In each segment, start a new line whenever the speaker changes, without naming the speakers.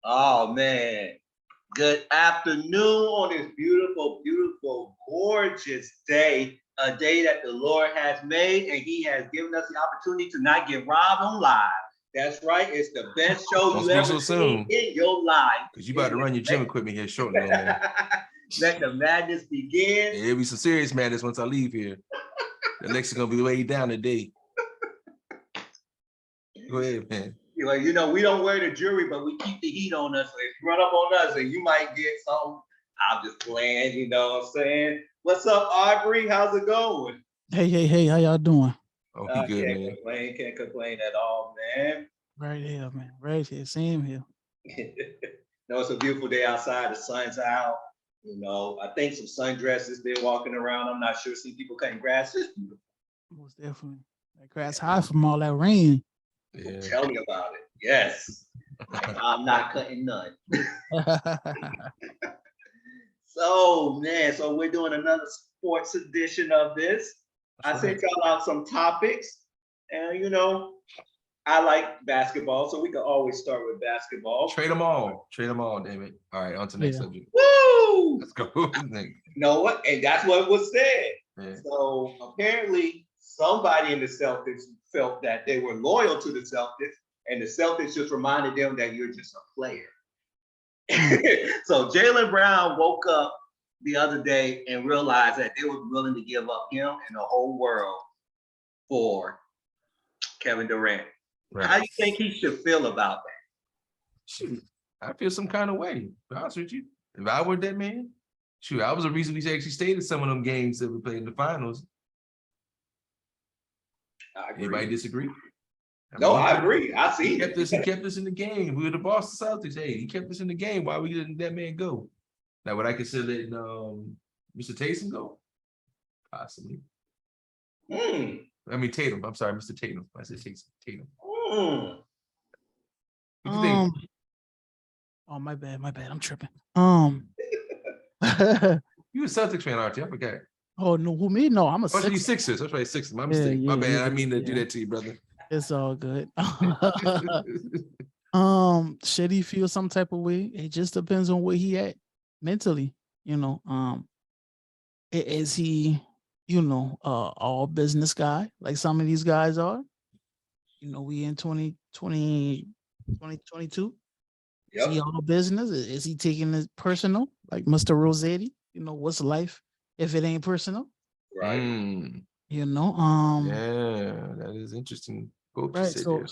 Oh man. Good afternoon on this beautiful, beautiful, gorgeous day. A day that the Lord has made, and He has given us the opportunity to not get robbed on live. That's right. It's the best show
Don't
you
speak
ever
so
seen
soon.
in your life.
Because you about to run your gym equipment here shortly, little man.
Let the madness begin.
Yeah, it'll be some serious madness once I leave here. The Alexa gonna be way down today. Go ahead, man.
You know, we don't wear the jewelry, but we keep the heat on us. So if you run up on us and you might get something, I'm just playing, you know what I'm saying? What's up, Aubrey? How's it going?
Hey, how y'all doing?
Oh, he good,
Can't complain at all, man.
Right here, man. Right here. Same here.
No, it's a beautiful day outside. The sun's out. You know, I think some sundresses been walking around. I'm not sure. See people cutting grass. It's beautiful.
Most definitely. That grass high from all that rain.
Yeah.
Tell me about it. Yes. I'm not cutting none. So, man, so we're doing another sports edition of this. I sent y'all out some topics, and you know, I like basketball, so we can always start with basketball.
Trade them all, damn it. All right, on to the next subject.
Woo!
Let's go.
You know what? And that's what was said.
Yeah.
So apparently somebody in the Celtics felt that they were loyal to the Celtics, and the Celtics just reminded them that you're just a player. So Jaylen Brown woke up the other day and realized that they were willing to give up him and the whole world for Kevin Durant. Right. How do you think he should feel about that?
Shoot, I feel some kind of way. To be honest with you, if I were that man, shoot, I was the reason we actually stayed in some of them games that we played in the finals. Anybody disagree?
I agree. I see.
He kept us in the game. We were the Boston Celtics. Hey, he kept us in the game. Why we didn't that man go? Now, would I consider letting Mr. Tatum go? Possibly. I mean Tatum. I'm sorry, Mr. Tatum. I said Tatum. What do you think?
Oh, my bad. I'm tripping.
You a Celtics fan, aren't you? I forgot.
Oh no, who me? No, I'm a
Sixers. That's right, Sixers. My mistake. My bad. I mean to do that to you, brother.
It's all good. Should he feel some type of way? It just depends on where he at mentally. You know, is he, all business guy like some of these guys are? You know, we in 2022. Yep. Is he all business? Is he taking it personal like Mr. Rossetti? You know, what's life if it ain't personal?
Right.
You know,
yeah, that is interesting.
Right. So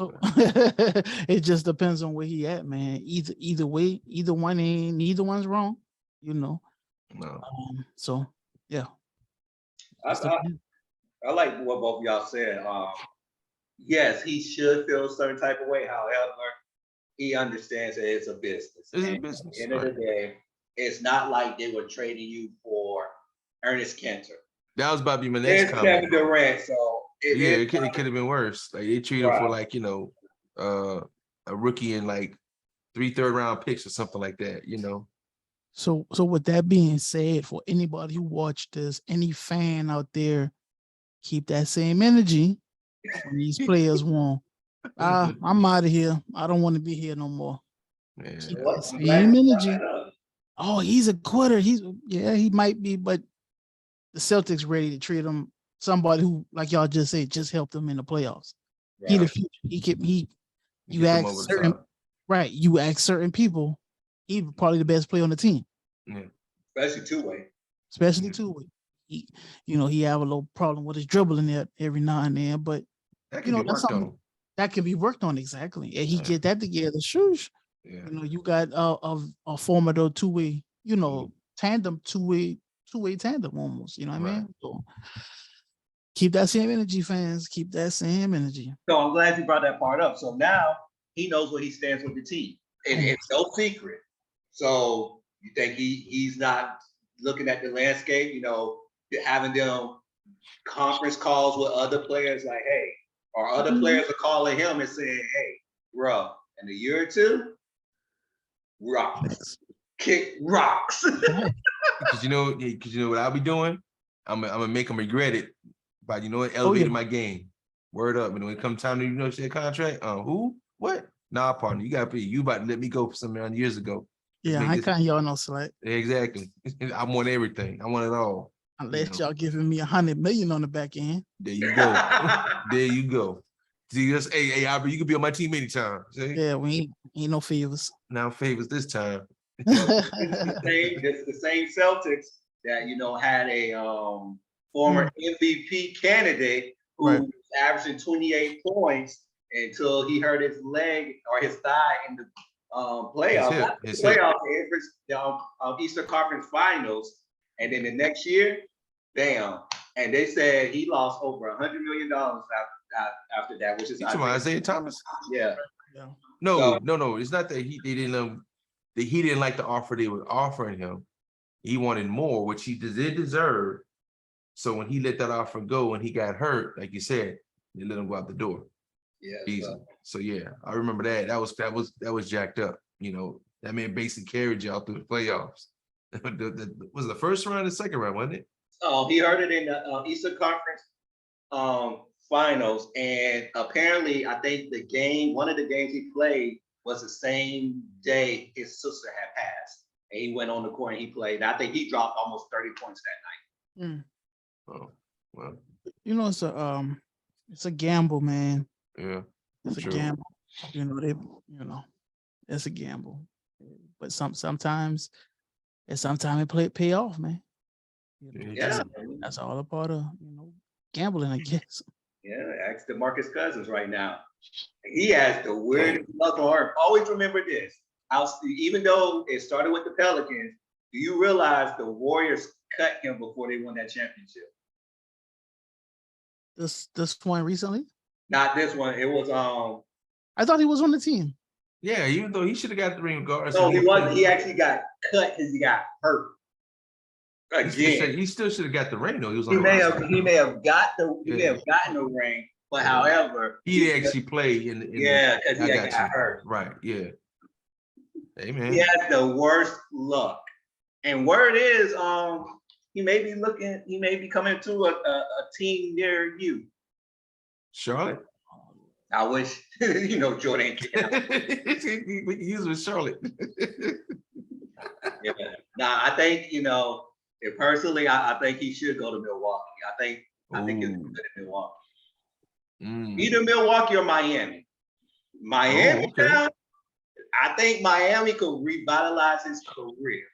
it just depends on where he at, man. Either way, neither one's wrong, you know.
No.
So yeah.
I like what both of y'all said. Yes, he should feel a certain type of way. However, he understands that it's a business.
It's a business.
At the end of the day, it's not like they were trading you for Ernest Cantor.
That was about to be my next comment.
Kevin Durant, so
it could have been worse. Like they treated him for like a rookie and like 3 third-round picks or something like that. You know.
So with that being said, for anybody who watched this, any fan out there, keep that same energy when these players won. I'm out of here. I don't want to be here no more.
Yeah.
Keep that same energy. Oh, he's a quitter. He might be, but the Celtics ready to treat him somebody who, like y'all just said, just helped them in the playoffs. Right. He the future. You ask certain right. You ask certain people, he's probably the best player on the team.
Yeah,
especially two-way.
Two-way. He have a little problem with his dribbling there every now and then, but
that can be worked on.
That can be worked on exactly, and he get that together. Shush. Yeah. You got a formidable two-way, tandem, two-way tandem almost. You know what I mean? So keep that same energy, fans. Keep that same energy.
So I'm glad you brought that part up. So now he knows where he stands with the team, and it's no secret. So you think he's not looking at the landscape? Having them conference calls with other players, like, hey, or other players are calling him and saying, hey, bro, in a year or two, rocks. Kick rocks.
Because you know what I'll be doing? I'm gonna make them regret it by elevating my game. Word up. And when it comes time to negotiate a contract, who? What? Nah, partner, you about to let me go for some years ago.
Yeah, I ain't cutting y'all no slack.
Exactly. I want everything. I want it all.
Unless y'all giving me 100 million on the back end.
There you go. There you go. See, just hey, Albert, you can be on my team anytime. See?
Yeah, we ain't no favors.
Now favors this time.
It's the same Celtics that had a former MVP candidate who was averaging 28 points until he hurt his leg or his thigh in the playoffs. Eastern Conference Finals, and then the next year, bam! And they said he lost over $100 million after that, which is
Isaiah Thomas.
Yeah.
No. It's not that he didn't like the offer they were offering him. He wanted more, which he did deserve. So when he let that offer go and he got hurt, like you said, they let him go out the door.
Yeah.
Easy. So yeah, I remember that. That was jacked up. That man basically carried y'all through the playoffs. Was the first round, the second round, wasn't it?
Oh, he heard it in the Eastern Conference Finals, and apparently, I think one of the games he played was the same day his sister had passed, and he went on the court and he played. And I think he dropped almost 30 points that night.
Oh, well.
It's a gamble, man.
Yeah,
it's a gamble. It's a gamble. But sometimes it pay off, man. That's all a part of gambling, I guess.
Yeah, ask DeMarcus Cousins right now. He has the weirdest luck on earth. Always remember this. Even though it started with the Pelicans, do you realize the Warriors cut him before they won that championship?
This one recently?
Not this one. It was
I thought he was on the team.
Yeah, even though he should have got the ring regardless.
No, he wasn't. He actually got cut because he got hurt. Again,
he still should have got the ring though.
He may have gotten the ring, but however,
he actually played in
because he got hurt.
Right. Yeah. Hey man.
He has the worst luck. And word is, he may be coming to a team near you.
Charlotte?
I wish Jordan
He's with Charlotte.
Yeah. Now I think personally, I think he should go to Milwaukee. I think he'll go to Milwaukee. Either Milwaukee or Miami. Miami now, I think Miami could revitalize his career.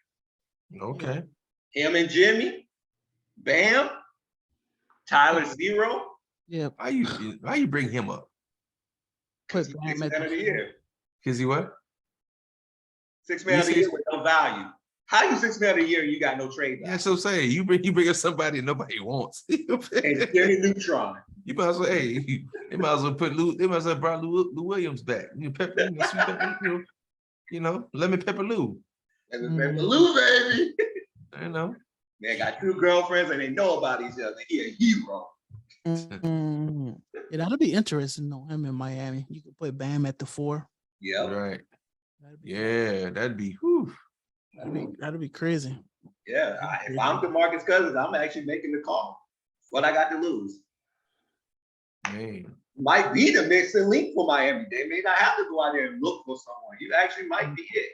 Okay.
Him and Jimmy, Bam, Tyler Zero.
Yeah.
Why you bring him up?
Put
Bam at the year.
Because he what?
6 man of the year with no value. How you 6 man of the year? You got no trade value.
Yeah, so say you bring up somebody nobody wants.
And Jimmy Neutron.
You might as well, they might as well brought Lou Williams back. Lemon Pepper Lou.
Lemon Pepper Lou, baby.
They
got 2 girlfriends and they know about each other. He a hero.
Yeah, that'll be interesting though. Him in Miami. You could put Bam at the 4.
Yeah.
Right. That'd be whew.
That'd be crazy.
Yeah. If I'm DeMarcus Cousins, I'm actually making the call. What I got to lose.
Man.
Might be the missing link for Miami. They may not have to go out there and look for someone. You actually might be it.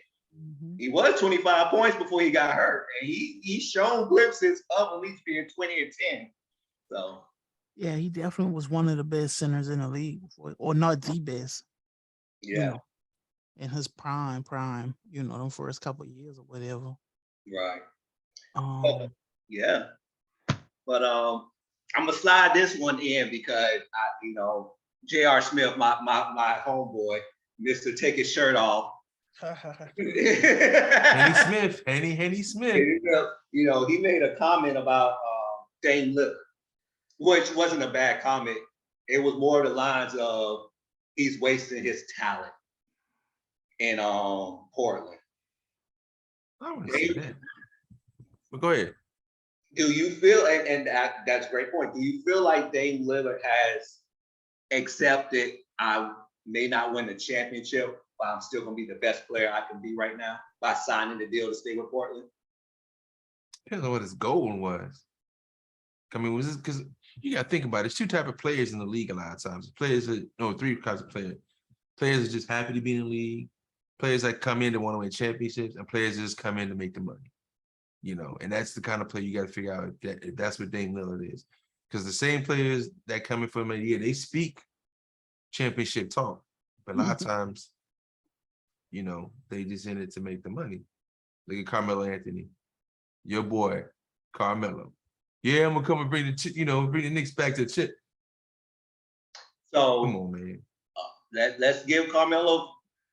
He was 25 points before he got hurt, and he's shown glimpses of at least being 20 and 10. So
yeah, he definitely was one of the best centers in the league before, or not the best.
Yeah.
In his prime, them first couple of years or whatever.
Right. Yeah. But I'm gonna slide this one in because J.R. Smith, my homeboy, Mr. Take his shirt off.
Henny Smith.
He made a comment about Dame Lillard, which wasn't a bad comment. It was more the lines of he's wasting his talent in Portland.
I wouldn't say that. But go ahead.
Do you feel, and that's a great point, do you feel like Dame Lillard has accepted I may not win the championship, but I'm still going to be the best player I can be right now by signing the deal to stay with Portland?
Depends on what his goal was. I mean, was this because you got to think about it. There's 2 types of players in the league a lot of times. Three kinds of players. Players are just happy to be in the league. Players that come in to want to win championships, and players just come in to make the money. You know, and that's the kind of player you got to figure out if that's what Dame Lillard is. Because the same players that come in for him a year, they speak championship talk, but a lot of times, you know, they just in it to make the money. Look at Carmelo Anthony, your boy, Carmelo. Yeah, I'm gonna come and bring bring the Knicks back to the chip.
So
come on, man.
Let's give Carmelo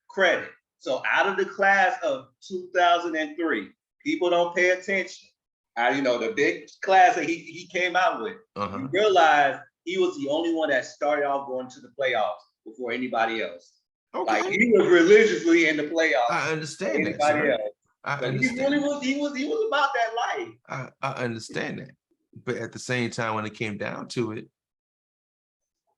credit. So out of the class of 2003, people don't pay attention. The big class that he came out with. You realize he was the only one that started off going to the playoffs before anybody else.
Okay.
Like he was religiously in the playoffs.
I understand that.
Anybody else.
I understand.
He really was. He was about that life.
I understand that, but at the same time, when it came down to it,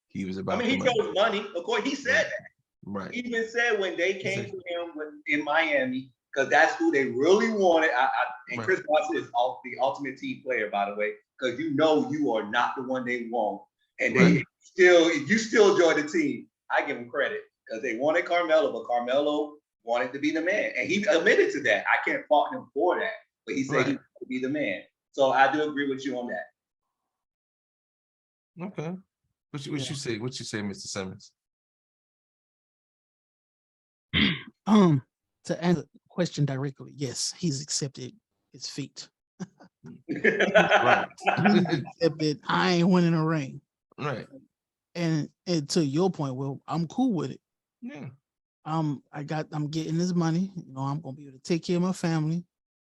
he was about.
He chose money. Of course, he said that.
Right.
He even said when they came to him in Miami, because that's who they really wanted. And Chris Bosh is the ultimate team player, by the way, because you are not the one they want, and you still join the team. I give him credit because they wanted Carmelo, but Carmelo wanted to be the man, and he admitted to that. I can't fault him for that, but he said he wanted to be the man. So I do agree with you on that.
Okay. What you say? What you say, Mr. Simmons?
To answer the question directly, yes, he's accepted his feat.
Right.
Accepted. I ain't winning a ring.
Right.
And to your point, well, I'm cool with it.
Yeah.
I'm getting this money. I'm gonna be able to take care of my family.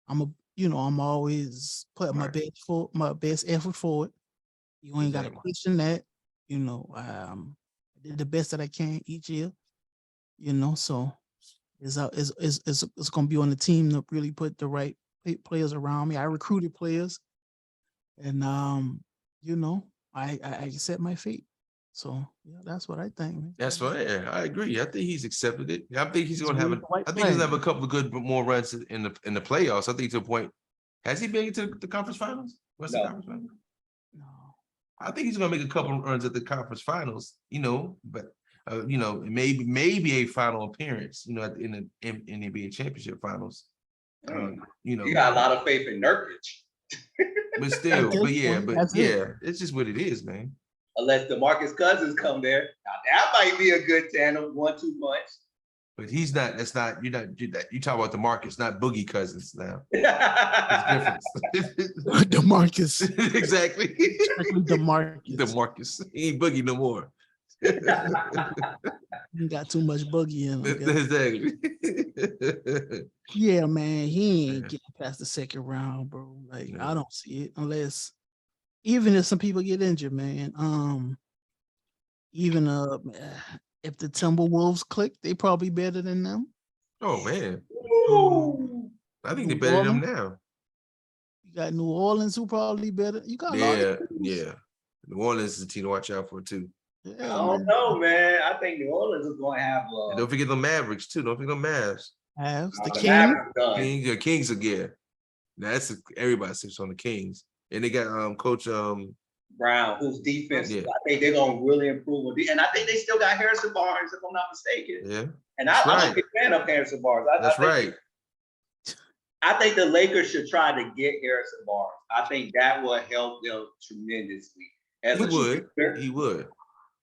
I'm always putting my best effort forward. You ain't got to question that. I did the best that I can each year. So it's gonna be on the team to really put the right players around me. I recruited players, and I accept my fate. So yeah, that's what I think. Man.
That's what I agree. I think he's accepted it. I think he's gonna have I think he's gonna have a couple of good more runs in the playoffs. I think to a point. Has he made it to the conference finals? What's the conference finals?
No.
I think he's gonna make a couple of runs at the conference finals, but maybe a final appearance, in the NBA championship finals.
You got a lot of faith in Nurkic.
But still, it's just what it is, man.
Unless DeMarcus Cousins come there, now that might be a good tandem, 1-2 punch.
But he's not. That's not. You're not. You talk about DeMarcus, not Boogie Cousins. Now,
it's different. DeMarcus,
exactly.
DeMarcus.
DeMarcus. He ain't Boogie no more.
He got too much Boogie in him.
Exactly.
Yeah, man. He ain't getting past the second round, bro. Like I don't see it unless, even if some people get injured, man. Even if the Timberwolves click, they probably better than them.
Oh man, I think they're better than them now.
You got New Orleans, who probably better. You got
yeah. New Orleans is a team to watch out for too.
Yeah, I don't know, man. I think New Orleans is going to have.
And don't forget the Mavericks too. Don't forget the Mavs.
The
Kings again. That's everybody sits on the Kings, and they got Coach
Brown, whose defense I think they're gonna really improve on. And I think they still got Harrison Barnes, if I'm not mistaken.
Yeah.
And I'm a big fan of Harrison Barnes. I think the Lakers should try to get Harrison Barnes. I think that will help them tremendously.
He would.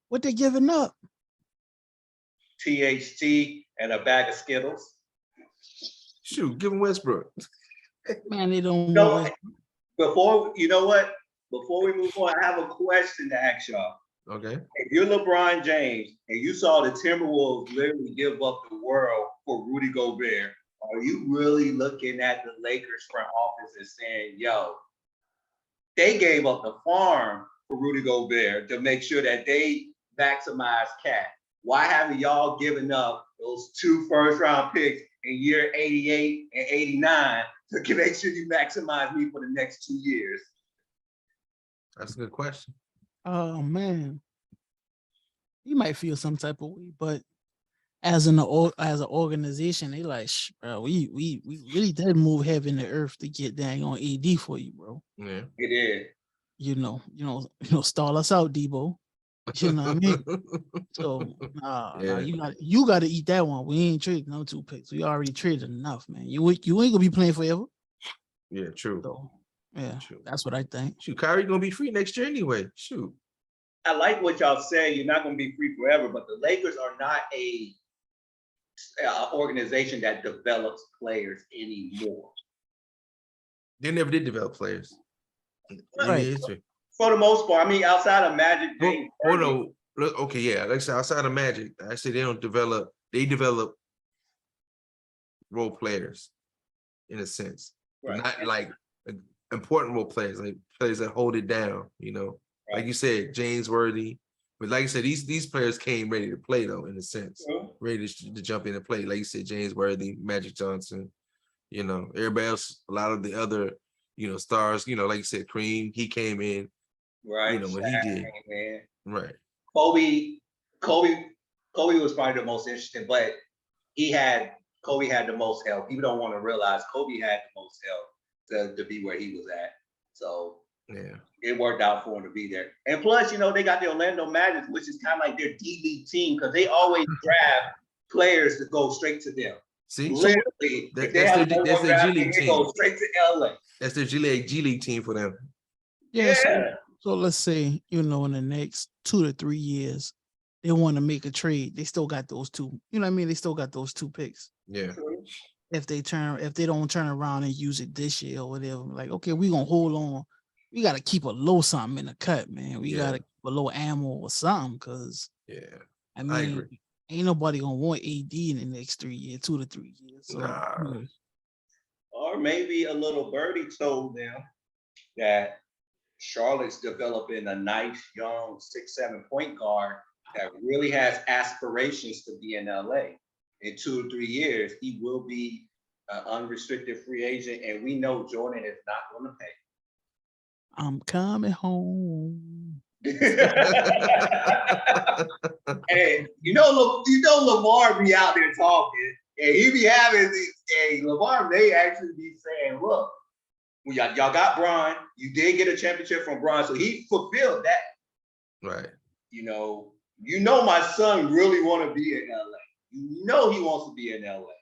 What they giving up?
THT and a bag of Skittles.
Shoot, give him Westbrook.
Man, they don't know.
Before we move on, I have a question to ask y'all.
Okay.
If you're LeBron James and you saw the Timberwolves literally give up the world for Rudy Gobert, are you really looking at the Lakers front office and saying, yo, they gave up the farm for Rudy Gobert to make sure that they maximize cap? Why haven't y'all given up those 2 first-round picks in year 88 and 89 to make sure you maximize me for the next 2 years?
That's a good question.
Oh man, you might feel some type of way, but as an organization, they like, bro, we really did move heaven to earth to get dang on AD for you, bro.
Yeah,
it is.
Stall us out, Debo. You know what I mean? So
Yeah.
you gotta eat that one. We ain't trading no 2 picks. We already traded enough, man. You ain't gonna be playing forever.
Yeah, true.
So yeah,
True.
that's what I think.
Shoot, Kyrie gonna be free next year anyway. Shoot.
I like what y'all say. You're not going to be free forever, but the Lakers are not a organization that develops players anymore.
They never did develop players.
Right.
History.
For the most part, I mean, outside of Magic, James,
Well, no. Look, okay, yeah. Like I said, outside of Magic, I say they don't develop. They develop role players, in a sense, but
right.
not like important role players, like players that hold it down. You know,
Right.
like you said, James Worthy. But like I said, these players came ready to play though, in a sense, ready to jump in and play. Like you said, James Worthy, Magic Johnson. You know, everybody else, a lot of the other, stars. You know, like you said, Kareem. He came in.
Right.
You know when he did.
Man.
Right.
Kobe was probably the most interesting, but Kobe had the most help. People don't want to realize Kobe had the most help to be where he was at. So
yeah,
it worked out for him to be there. And plus, they got the Orlando Magic, which is kind of like their D-League team because they always draft players to go straight to them.
See,
literally,
if they have that's their G League team.
Go straight to LA.
That's their G League team for them.
Yeah. So let's say, in the next 2 to 3 years, they want to make a trade. They still got those 2. You know what I mean? They still got those 2 picks.
Yeah.
If they don't turn around and use it this year or whatever, like, okay, we're gonna hold on. We gotta keep a little something in the cut, man. We gotta keep a little ammo or something, because I mean, ain't nobody gonna want AD in the next 3 years, 2 to 3 years. So,
or maybe a little birdie told them that Charlotte's developing a nice young 6'7" point guard that really has aspirations to be in LA. In 2 or 3 years, he will be an unrestricted free agent, and we know Jordan is not going to pay.
I'm coming home.
And Lamar be out there talking, and he be having Lamar may actually be saying, "Look, y'all got Bron. You did get a championship from Bron, so he fulfilled that."
Right.
My son really want to be in LA. He wants to be in LA.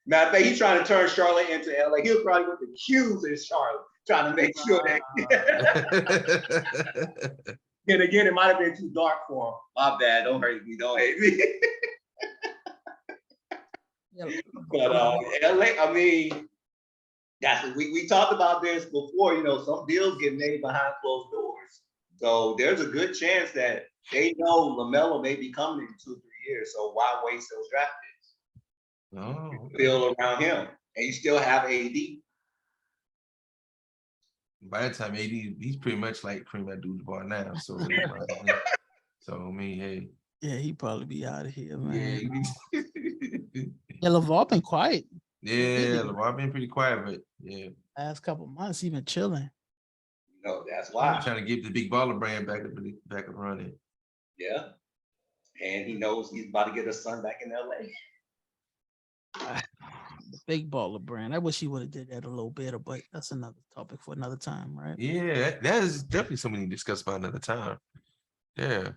Matter of fact, he's trying to turn Charlotte into LA. He'll probably with the Qs in Charlotte, trying to make sure that. And again, it might have been too dark for him. My bad. Don't hate me. But LA, I mean, we talked about this before. Some deals get made behind closed doors. So there's a good chance that they know LaMelo may be coming in 2 or 3 years. So why waste those draft picks?
Oh,
Build around him, and you still have AD.
By the time AD, he's pretty much like Kareem Abdul-Jabbar now. So, I mean, hey.
Yeah, he probably be out of here, man.
Yeah,
LeVar been quiet.
Yeah, LeVar been pretty quiet, but yeah.
Last couple months, he been chilling.
That's why.
I'm trying to get the big baller brand back up running.
Yeah. And he knows he's about to get his son back in LA.
The big baller brand. I wish he would have did that a little better, but that's another topic for another time, right?
Yeah, that is definitely something to discuss about another time. Yeah.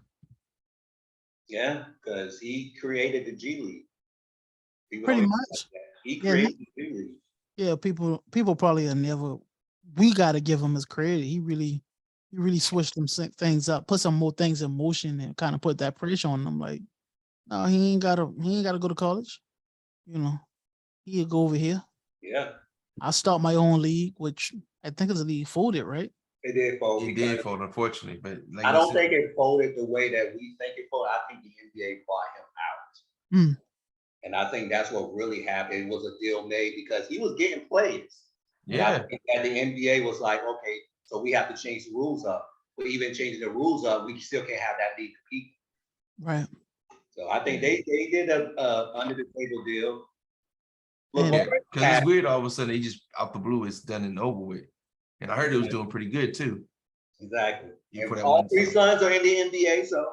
Yeah, because he created the G League.
Pretty much.
He created the G League.
Yeah, people probably have never. We got to give him his credit. He really switched them things up, put some more things in motion, and kind of put that pressure on them. Like, no, he ain't gotta go to college. He'll go over here.
Yeah.
I'll start my own league, which I think is a league folded, right?
It did fold.
It did fold, unfortunately. But like
I don't think it folded the way that we think it folded. I think the NBA bought him out. And I think that's what really happened. It was a deal made because he was getting players.
Yeah.
And the NBA was like, okay, so we have to change the rules up. But even changing the rules up, we still can't have that league compete.
Right.
So I think they did a under the table deal.
Because it's weird all of a sudden they just out the blue it's done and over with. And I heard it was doing pretty good too.
Exactly. All 3 sons are in the NBA, so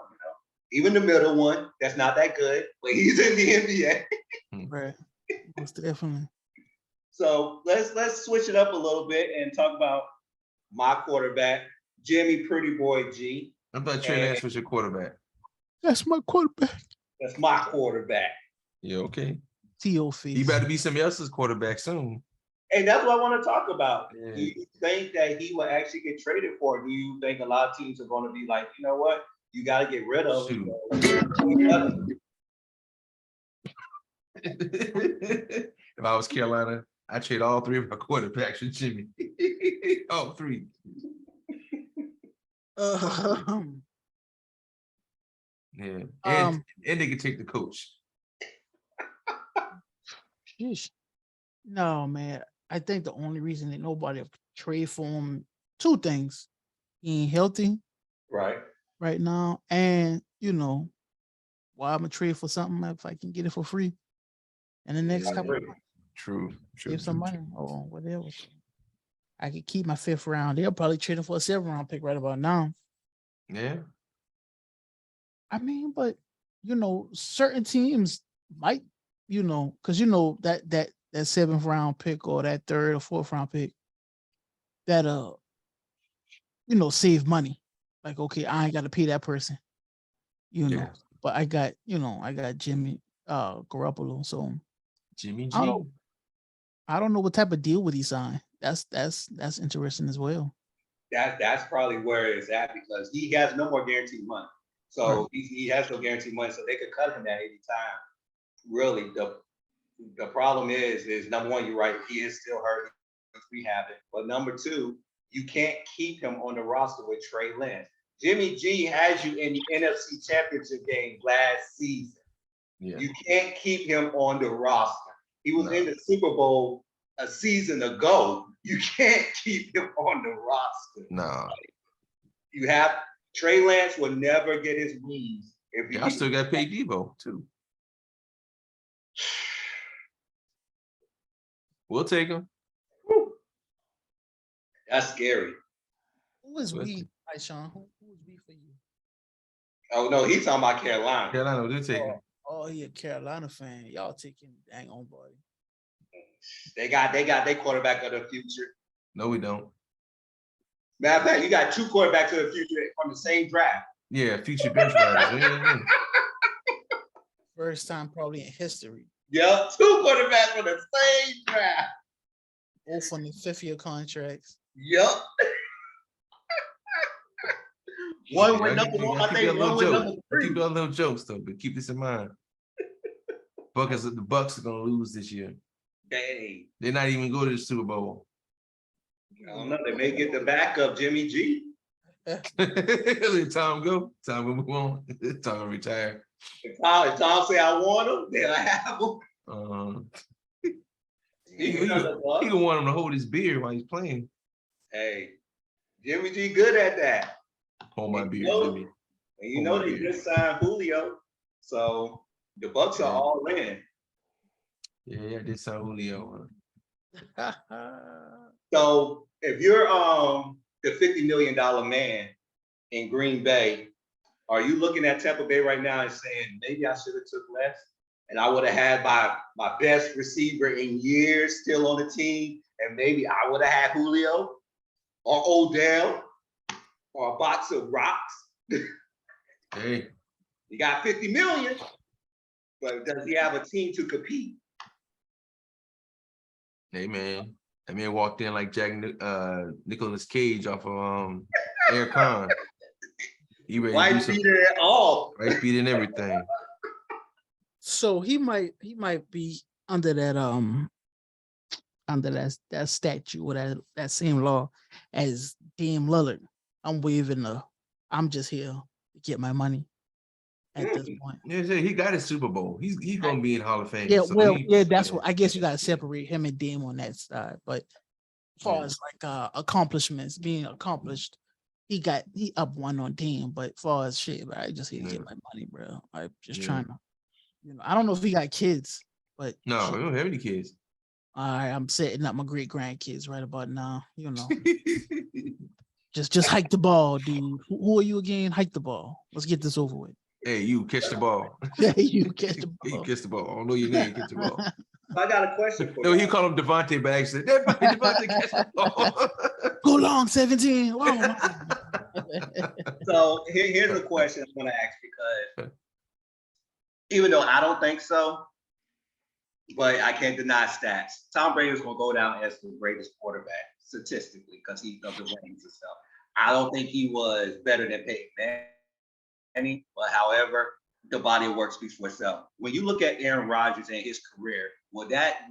even the middle one, that's not that good, but he's in the NBA.
Right. Most definitely.
So let's switch it up a little bit and talk about my quarterback, Jimmy Pretty Boy G.
I thought Trey Lance was your quarterback.
That's my quarterback.
That's my quarterback.
Yeah, okay.
T.O. face.
He better be somebody else's quarterback soon.
And that's what I want to talk about.
Yeah.
Do you think that he will actually get traded for? Do you think a lot of teams are going to be like, you know what? You got to get rid of him.
If I was Carolina, I'd trade all three of my quarterbacks for Jimmy. All three. Yeah. And they could take the coach.
Sheesh. No, man. I think the only reason that nobody will trade for him, two things. He ain't healthy right now. And, why I'm going to trade for something if I can get it for free in the next couple of months.
True.
Save some money or whatever. I could keep my 5th round. They'll probably trade him for a 7th round pick right about now.
Yeah.
I mean, but, certain teams might, because that 7th round pick or that 3rd or 4th round pick that save money. Like, okay, I ain't got to pay that person,
Yeah.
But I got Jimmy Garoppolo. So
Jimmy G.
I don't know what type of deal would he sign. That's interesting as well.
That's probably where it's at because he has no more guaranteed money. So he has no guaranteed money, so they could cut him at any time. Really, the problem is number one, you're right, he is still hurt. He's rehabbing. But number two, you can't keep him on the roster with Trey Lance. Jimmy G has you in the NFC Championship game last season. Yeah. You can't keep him on the roster. He was in the Super Bowl a season ago. You can't keep him on the roster.
No.
You have Trey Lance will never get his wings.
I still got to pay Debo too. We'll take him.
That's scary.
Who is we, Sean? Who is we for you?
Oh no, he's talking about Carolina.
Carolina, we'll take him.
Oh, he a Carolina fan. Y'all taking dang on, buddy.
They got their quarterback of the future.
No, we don't.
Matter of fact, you got 2 quarterbacks of the future from the same draft.
Yeah, future bench riders.
First time probably in history.
Yep, 2 quarterbacks from the same draft.
Both on the 5th-year contracts.
Yep. One with number 1, I think one with number 3.
Keep all little jokes though, but keep this in mind. The Bucks are gonna lose this year.
Dang.
They're not even going to the Super Bowl.
I don't know. They may get the backup Jimmy G.
Let Tom go. Tom will move on. Tom will retire.
If Tom say I want him, then I have him.
He gonna want him to hold his beer while he's playing.
Hey, Jimmy G good at that.
Hold my beer, Jimmy.
And they just signed Julio, so the Bucks are all in.
Yeah, they signed Julio.
So if you're the $50 million man in Green Bay, are you looking at Tampa Bay right now and saying maybe I should have took less? And I would have had my best receiver in years still on the team, and maybe I would have had Julio or Odell or a box of rocks.
Hey,
you got $50 million, but does he have a team to compete?
Hey man, that man walked in like Jack Nicolas Cage off of Air Con. He ready
White beater at all.
White beater and everything.
So he might be under that statute or that same law as Dame Lillard. I'm just here to get my money at this point.
Yeah, he got his Super Bowl. He's gonna be in Hall of Fame.
Yeah,
so
that's what I guess you gotta separate him and Dame on that side. But as far as like accomplishments being accomplished, he up one on Dame. But as far as shit, bro, I just here to get my money, bro. I'm just trying to, I don't know if he got kids, but
no, we don't have any kids.
All right, I'm setting up my great grandkids right about now. Just hike the ball, dude. Who are you again? Hike the ball. Let's get this over with.
Hey, you catch the ball.
Yeah, you catch the ball.
You catch the ball. I don't know your name. Catch the ball.
I got a question for you.
No, he called him Devontae by accident. Devontae catch the ball.
Go long, 17.
So here's a question I'm going to ask, because even though I don't think so, but I can't deny stats. Tom Brady is going to go down as the greatest quarterback statistically because he does the rings and stuff. I don't think he was better than Peyton Manning, but however, the body of work speaks for itself. When you look at Aaron Rodgers and his career, would that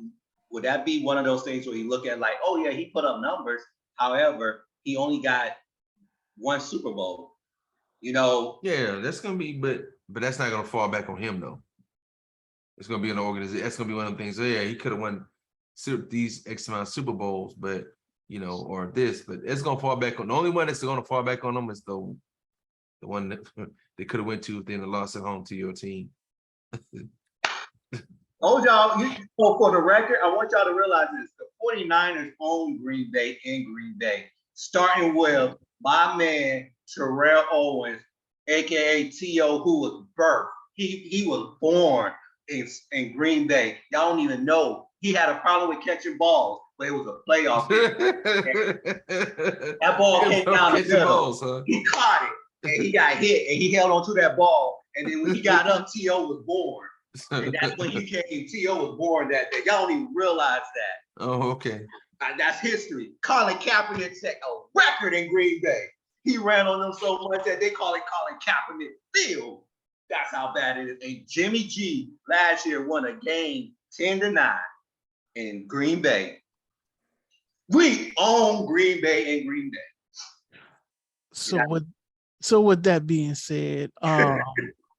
be one of those things where you look at like, oh yeah, he put up numbers. However, he only got one Super Bowl. You know.
Yeah, that's gonna be, but that's not gonna fall back on him though. It's gonna be an organization. That's gonna be one of the things. So yeah, he could have won these X amount of Super Bowls, but or this, but it's gonna fall back on the only one that's gonna fall back on them is the one that they could have went to if they lost at home to your team.
Oh, y'all, for the record, I want y'all to realize this. The 49ers own Green Bay in Green Bay, starting with my man, Terrell Owens, a.k.a. T.O., who was birthed. He was born in Green Bay. Y'all don't even know. He had a problem with catching balls, but it was a playoff game. That ball came down the middle. Balls, huh? He caught it, and he got hit, and he held on to that ball. And then when he got up, T.O. was born. And that's when he came. T.O. was born that day. Y'all don't even realize that.
Oh, okay.
That's history. Colin Kaepernick set a record in Green Bay. He ran on them so much that they call it Colin Kaepernick Field. That's how bad it is. And Jimmy G last year won a game 10-9 in Green Bay. We own Green Bay in Green Bay.
So with that being said, Aaron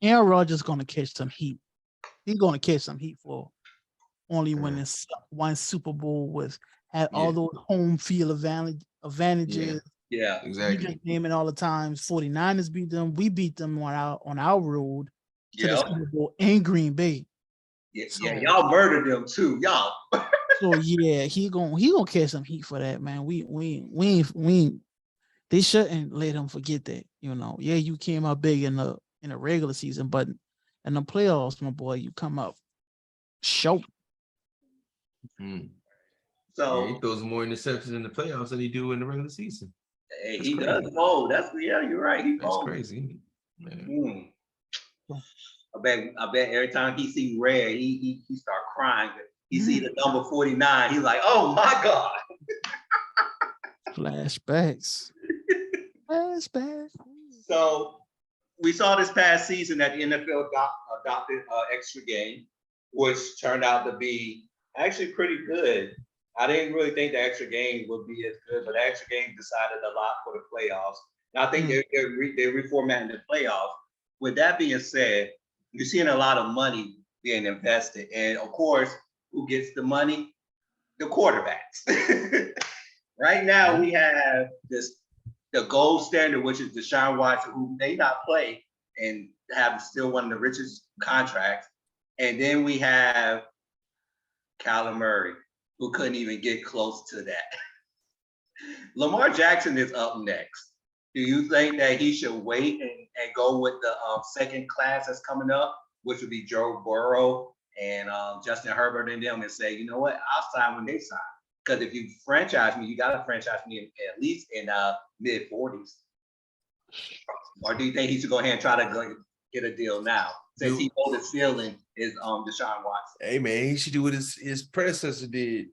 Rodgers is going to catch some heat. He's going to catch some heat for only winning one Super Bowl with had all those home field advantages.
Yeah,
We
exactly.
just name it all the times. 49ers beat them. We beat them on our road to the Super Bowl in Green Bay.
Yeah, y'all murdered them too, y'all.
So yeah, he gonna catch some heat for that, man. We they shouldn't let him forget that. Yeah, you came out big in the regular season, but in the playoffs, my boy, you come up short.
So
he throws more interceptions in the playoffs than he do in the regular season.
Hey, he does fold. You're right. He
That's
folds.
crazy.
I bet every time he see red, he start crying. He see the number 49. He's like, oh my God.
Flashbacks.
So we saw this past season that the NFL adopted extra game, which turned out to be actually pretty good. I didn't really think the extra game would be as good, but the extra game decided a lot for the playoffs. And I think they're reformatting the playoffs. With that being said, you're seeing a lot of money being invested. And of course, who gets the money? The quarterbacks. Right now, we have the gold standard, which is Deshaun Watson, who may not play and have still one of the richest contracts. And then we have Kyler Murray, who couldn't even get close to that. Lamar Jackson is up next. Do you think that he should wait and go with the second class that's coming up, which would be Joe Burrow and Justin Herbert and them, and say, you know what, I'll sign when they sign? Because if you franchise me, you got to franchise me at least in mid-40s. Or do you think he should go ahead and try to go get a deal now, since he knows the ceiling is Deshaun Watson?
Hey man, he should do what his predecessor did.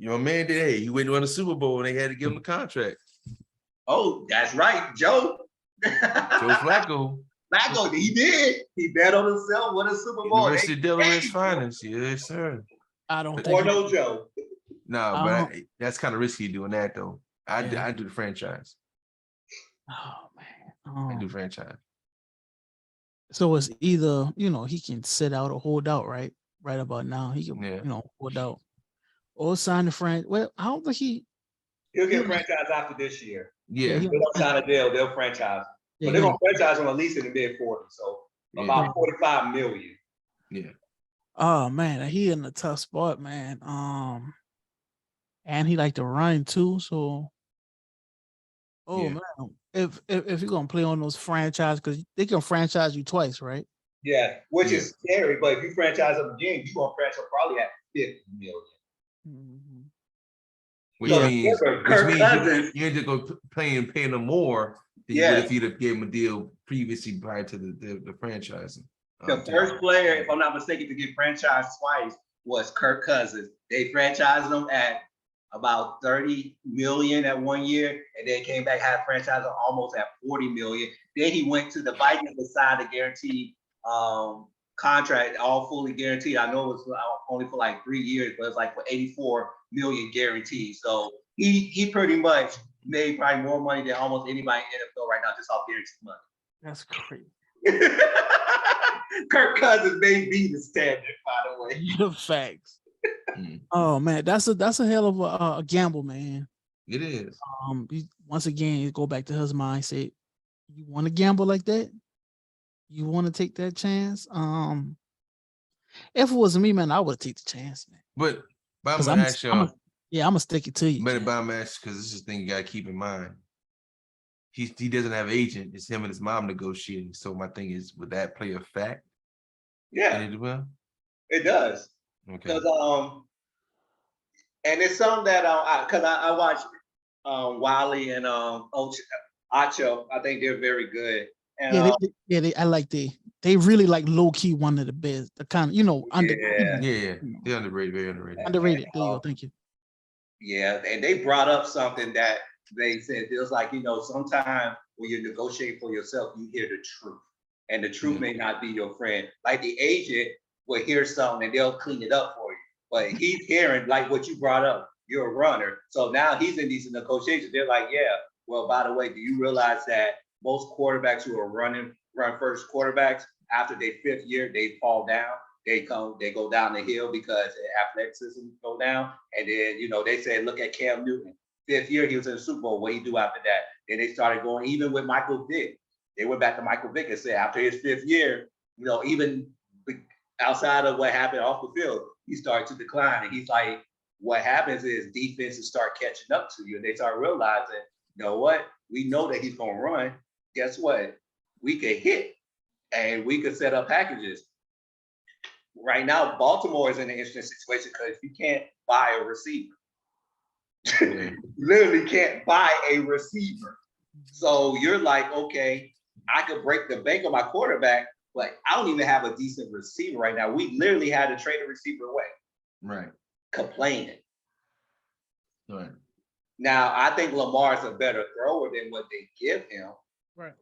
Man did. Hey, he went to win a Super Bowl and they had to give him a contract.
Oh, that's right, Joe.
Joe Flacco.
Flacco, he did. He bet on himself with a Super Bowl.
University of Delaware's finest, yes sir.
I don't think.
Or no Joe.
No, but that's kind of risky doing that though. I do the franchise.
Oh man,
I do franchise.
So it's either he can sit out or hold out, right? Right about now, he can hold out or sign the franchise. Well, I don't think
he'll get franchise after this year.
Yeah,
if they don't sign a deal, they'll franchise. But they're gonna franchise him at least in the mid-40s, so about $45 million.
Yeah.
Oh man, he in a tough spot, man. And he like to run too, so. Man, if you're gonna play on those franchise, because they can franchise you twice, right?
Yeah, which is scary. But if you franchise them again, you're gonna franchise probably at $50 million.
Which
Yeah.
means,
Kirk
you
Cousins.
ain't just gonna paying them more than you would if you'd have gave him a deal previously prior to the franchising.
The first player, if I'm not mistaken, to get franchised twice was Kirk Cousins. They franchised him at about 30 million at 1 year, and then came back, had franchised him almost at 40 million. Then he went to the Vikings and signed a guaranteed contract, all fully guaranteed. I know it was only for like 3 years, but it's like for 84 million guaranteed. So he pretty much made probably more money than almost anybody in NFL right now just off guaranteed money.
That's crazy.
Kirk Cousins may be the standard, by the way.
The facts. Oh man, that's a hell of a gamble, man.
It is.
Once again, you go back to his mindset. You want to gamble like that? You want to take that chance? If it was me, man, I would take the chance, man.
But I'm gonna ask y'all.
I'm gonna stick it to you.
But I'm gonna ask, because this is the thing you gotta keep in mind. He doesn't have an agent. It's him and his mom negotiating. So my thing is, would that play a fact?
Yeah, it does.
Okay.
Because and it's something that I watched Wiley and Acho. I think they're very good. And
I like they really like low key one of the best. The kind of under
they're underrated, very underrated.
Underrated. There you go. Thank you.
Yeah, and they brought up something that they said. It was like, sometimes when you're negotiating for yourself, you hear the truth, and the truth may not be your friend. Like the agent will hear something and they'll clean it up for you, but he's hearing like what you brought up. You're a runner, so now he's in these negotiations. They're like, yeah, well, by the way, do you realize that most quarterbacks who are run first quarterbacks, after their 5th year, they fall down. They go down the hill because athleticism go down. And then, they say, look at Cam Newton. 5th year, he was in the Super Bowl. What he do after that? Then they started going, even with Michael Vick. They went back to Michael Vick and said, after his 5th year, even outside of what happened off the field, he started to decline. And he's like, what happens is defenses start catching up to you. And they start realizing, you know what? We know that he's going to run. Guess what? We could hit and we could set up packages. Right now, Baltimore is in an interesting situation because you can't buy a receiver. You literally can't buy a receiver. So you're like, okay, I could break the bank on my quarterback, but I don't even have a decent receiver right now. We literally had to trade a receiver away.
Right.
Complaining.
Right.
Now, I think Lamar's a better thrower than what they give him.
Right.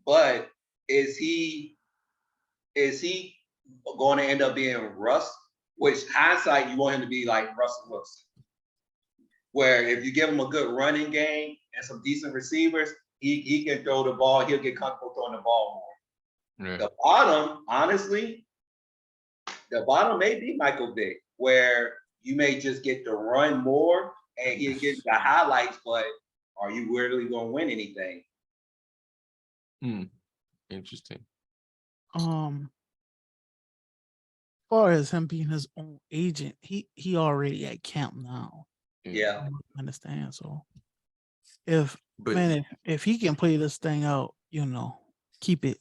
But is he going to end up being Russ? Which hindsight, you want him to be like Russell Wilson, where if you give him a good running game and some decent receivers, he can throw the ball. He'll get comfortable throwing the ball more. Yeah. The bottom, honestly, may be Michael Vick, where you may just get to run more and he'll get the highlights, but are you really going to win anything?
Interesting.
As far as him being his own agent, he already at camp now.
Yeah.
I understand. So if he can play this thing out, keep it,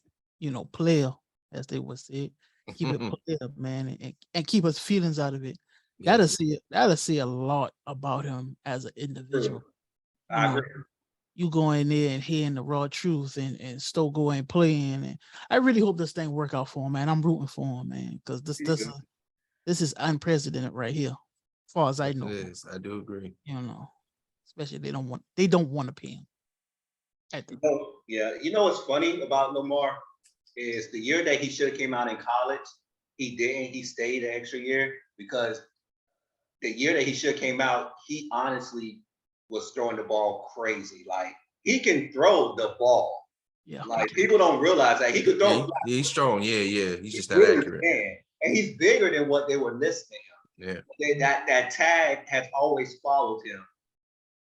player, as they would say, keep it player, man, and keep his feelings out of it. That'll see a lot about him as an individual.
I agree.
You go in there and hearing the raw truth and still go and playing. And I really hope this thing work out for him, man. I'm rooting for him, man, because this is unprecedented right here, as far as I know.
It is. I do agree.
Especially they don't want to pay him.
What's funny about Lamar is the year that he should have came out in college, he didn't. He stayed an extra year because the year that he should have came out, he honestly was throwing the ball crazy. Like, he can throw the ball. Yeah. Like, people don't realize that he could throw.
Yeah, he's strong. Yeah. He's just that accurate.
And he's bigger than what they were listing him. Yeah. That tag has always followed him.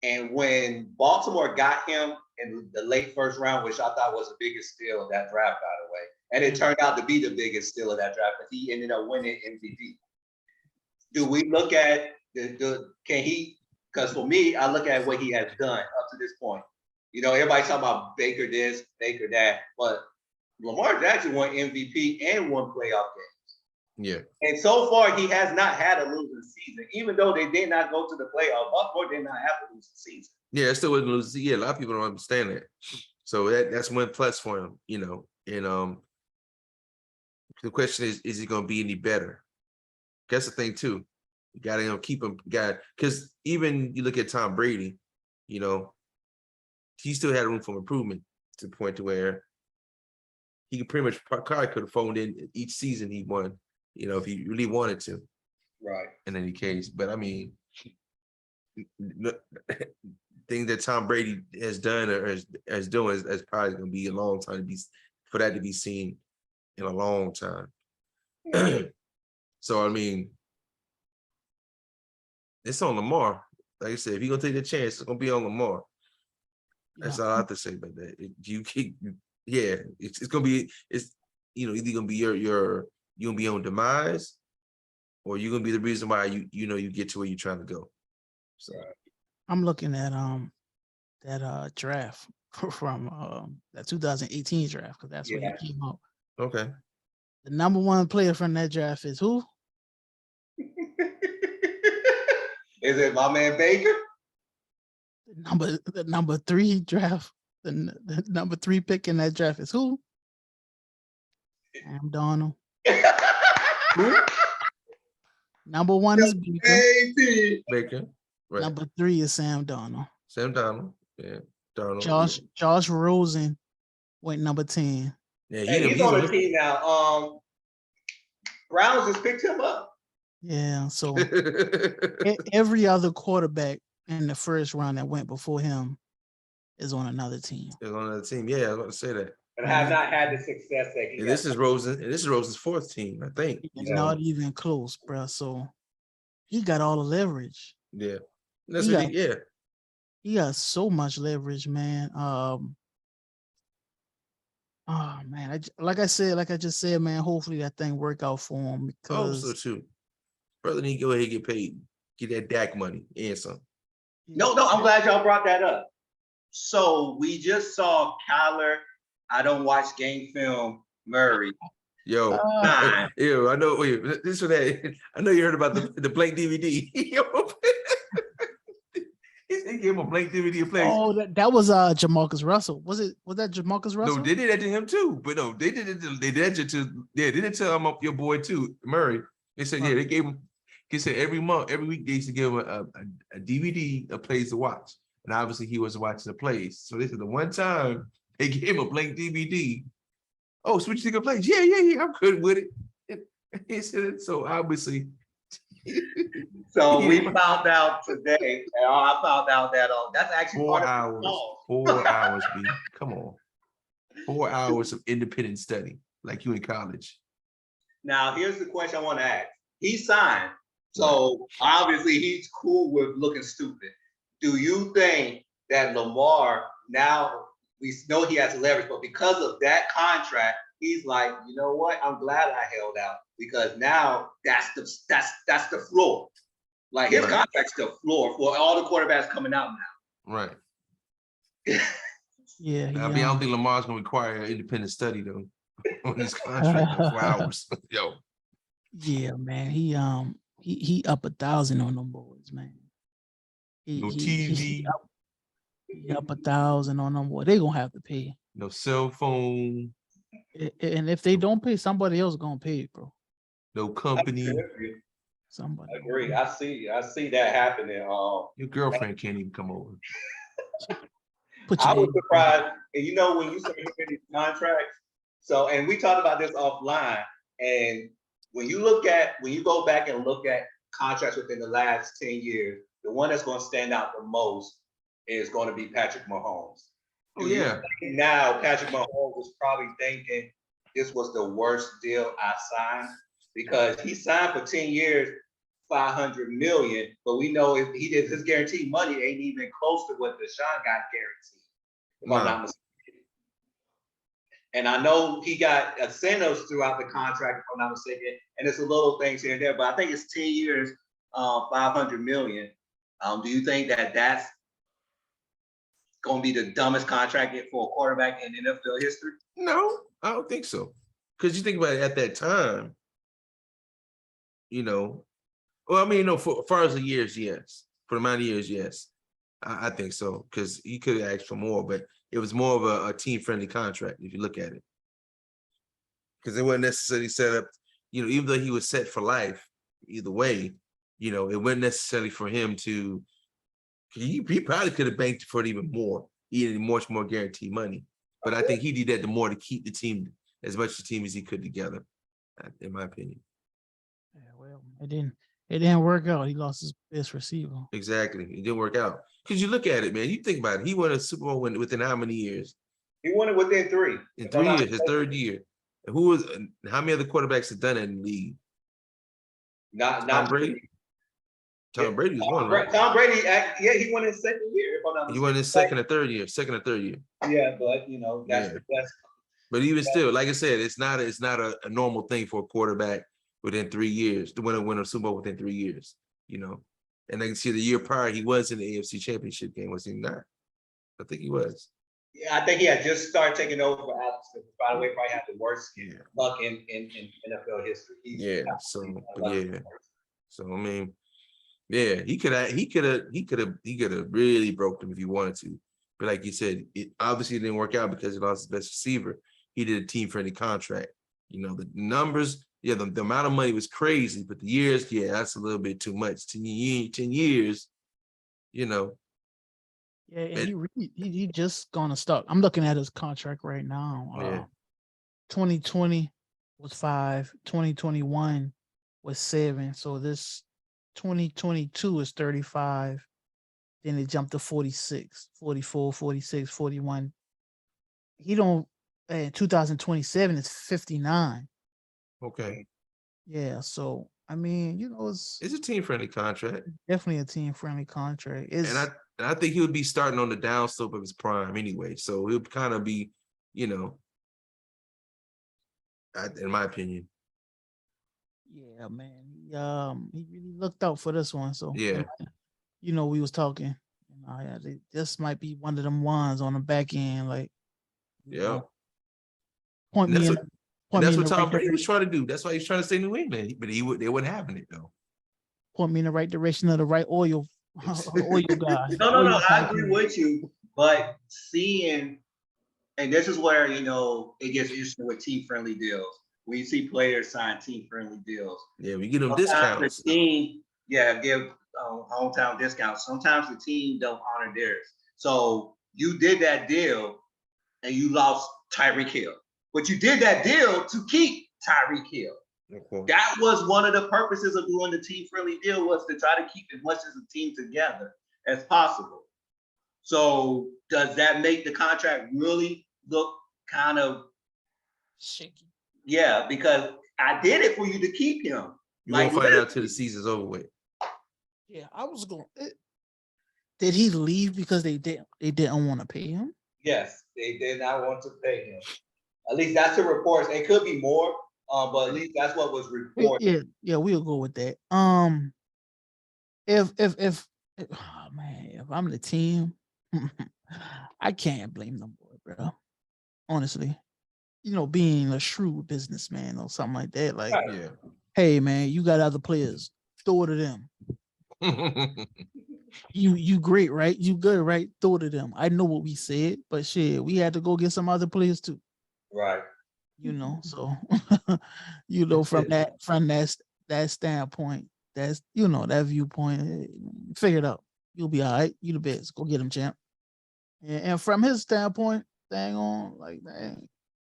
And when Baltimore got him in the late first round, which I thought was the biggest steal of that draft, by the way, and it turned out to be the biggest steal of that draft, because he ended up winning MVP. Do we look at because for me, I look at what he has done up to this point. Everybody's talking about Baker this, Baker that, but Lamar Jackson won MVP and won playoff games.
Yeah.
And so far, he has not had a losing season, even though they did not go to the playoffs. Baltimore did not have a losing season.
Yeah, it still wasn't losing. Yeah, a lot of people don't understand that. So that's one plus for him, And the question is he going to be any better? That's the thing too. You got to keep him, because even you look at Tom Brady, he still had room for improvement to the point to where he could pretty much probably could have phoned in each season he won, if he really wanted to.
Right.
In any case, but I mean, thing that Tom Brady has done or is doing is probably going to be a long time for that to be seen in a long time. So I mean, it's on Lamar. Like I said, if you're gonna take the chance, it's gonna be on Lamar. That's all I have to say about that. It's gonna be either gonna be your gonna be on demise, or you're gonna be the reason why you get to where you're trying to go. So
I'm looking at that draft from that 2018 draft, because that's when he came out.
Okay.
The number one player from that draft is who?
Is it my man Baker?
The number 3 draft. The number 3 pick in that draft is who? Sam Darnold.
Who?
Number 1 is Baker.
Baker. Right.
Number 3 is Sam Darnold.
Sam Darnold. Yeah. Darnold.
Josh Rosen went number 10.
Yeah,
he's on the team now. Browns just picked him up.
Yeah, so every other quarterback in the first round that went before him is on another team.
Is on another team. Yeah, I was going to say that.
But have not had the success that he.
And this is Rosen. And this is Rosen's 4th team, I think.
Not even close, bro. So he got all the leverage.
Yeah,
he got so much leverage, man. Oh man, like I just said, man. Hopefully that thing work out for him, because
so too. Brother need to go ahead and get paid. Get that DAC money and some.
No, I'm glad y'all brought that up. So we just saw Kyler. I don't watch game film. Murray.
Yo, I know. Wait, this or that. I know you heard about the blank DVD. He gave him a blank DVD of plays.
Oh, that was Jamarcus Russell. Was that Jamarcus Russell?
No, they did that to him too. But no, they did it. They did that to. Yeah, they did tell your boy too, Murray. They said they gave him. He said every week they used to give him a DVD of plays to watch, and obviously he wasn't watching the plays. So this is the one time they gave him a blank DVD. Oh, so what you think of plays? Yeah, I'm good with it. He said so obviously.
So we found out today, and I found out that that's actually
4 hours. 4 hours, B. Come on. 4 hours of independent study, like you in college.
Now, here's the question I want to ask. He signed, so obviously he's cool with looking stupid. Do you think that Lamar, now we know he has leverage, but because of that contract, he's like, you know what? I'm glad I held out, because now that's the floor. Like his contract's the floor for all the quarterbacks coming out now.
Right.
Yeah.
I mean, I don't think Lamar's gonna require independent study though on his contract for 4 hours. Yo.
Yeah, man. He up 1,000 on them boys, man.
No TV.
He up 1,000 on them boys. They gonna have to pay.
No cell phone.
And if they don't pay, somebody else gonna pay, bro.
No company.
Somebody.
I agree. I see that happening.
Your girlfriend can't even come over.
I was surprised, and when you start looking at these contracts. So, and we talked about this offline. And when you go back and look at contracts within the last 10 years, the one that's going to stand out the most is going to be Patrick Mahomes.
Oh yeah.
Now Patrick Mahomes was probably thinking this was the worst deal I signed, because he signed for 10 years, $500 million, but we know if he did, his guaranteed money ain't even close to what Deshaun got guaranteed, if I'm not mistaken. And I know he got incentives throughout the contract, if I'm not mistaken, and it's a little things here and there, but I think it's 10 years, $500 million. Do you think that that's going to be the dumbest contract for a quarterback in NFL history?
No, I don't think so. Because you think about it, at that time, you know, well, I mean, no, for as far as the years, yes. For the amount of years, yes. I think so, because he could have asked for more, but it was more of a team-friendly contract if you look at it. Because it wasn't necessarily set up, even though he was set for life, either way, it wasn't necessarily for him to. He probably could have banked for it even more, even much more guaranteed money. But I think he did that the more to keep the team as much the team as he could together, in my opinion.
Yeah, well, it didn't work out. He lost his best receiver.
Exactly, it didn't work out. Because you look at it, man. You think about it. He won a Super Bowl within how many years?
He won it within 3.
In 3 years, his third year. And how many other quarterbacks have done that in the league?
Not
Tom Brady. Tom Brady was one, right?
Tom Brady, he won his second year. If I'm not mistaken.
He won his second or third year.
Yeah, but that's the best.
But even still, like I said, it's not a normal thing for a quarterback within 3 years to win a Super Bowl within 3 years. And I can see the year prior he was in the AFC Championship game, was he not? I think he was.
Yeah, I think he had just started taking over for Alex. By the way, probably had the worst luck in NFL history.
So I mean, yeah, he could have really broke them if he wanted to. But like you said, it obviously didn't work out because he lost his best receiver. He did a team-friendly contract. The numbers, the amount of money was crazy, but the years, that's a little bit too much. 10 years,
Yeah, and he just gonna start. I'm looking at his contract right now. 2020 was 5, 2021 was 7. So this 2022 is 35. Then it jumped to 46, 44, 46, 41. He don't. 2027 is 59.
Okay.
Yeah. So I mean,
it's a team-friendly contract.
Definitely a team-friendly contract.
And I think he would be starting on the downslope of his prime anyway. So he'll kind of be, in my opinion.
Yeah, man. He really looked out for this one. So
yeah,
we was talking. This might be one of them ones on the back end, like. Point me in.
That's what Tom Brady was trying to do. That's why he's trying to stay in New England. But they weren't having it though.
Point me in the right direction of the right oil guy.
No, I agree with you. But seeing, and this is where it gets interesting with team-friendly deals. When you see players sign team-friendly deals,
we get them discounts.
The team, give hometown discounts. Sometimes the team don't honor theirs. So you did that deal, and you lost Tyreek Hill. But you did that deal to keep Tyreek Hill. That was one of the purposes of doing the team-friendly deal, was to try to keep as much as a team together as possible. So does that make the contract really look kind of
shaky?
Yeah, because I did it for you to keep him.
You won't find out till the season's over with.
Yeah, I was going. Did he leave because they didn't want to pay him?
Yes, they did not want to pay him. At least that's the reports. It could be more, but at least that's what was reported.
Yeah, we'll go with that. If I'm the team, I can't blame them, bro. Honestly, being a shrewd businessman or something like that. Like, hey, man, you got other players, throw it to them. You great, right? You good, right? Throw it to them. I know what we said, but shit, we had to go get some other players too.
Right.
So from that standpoint, that's that viewpoint, figure it out. You'll be all right. You the best. Go get him, champ. And from his standpoint,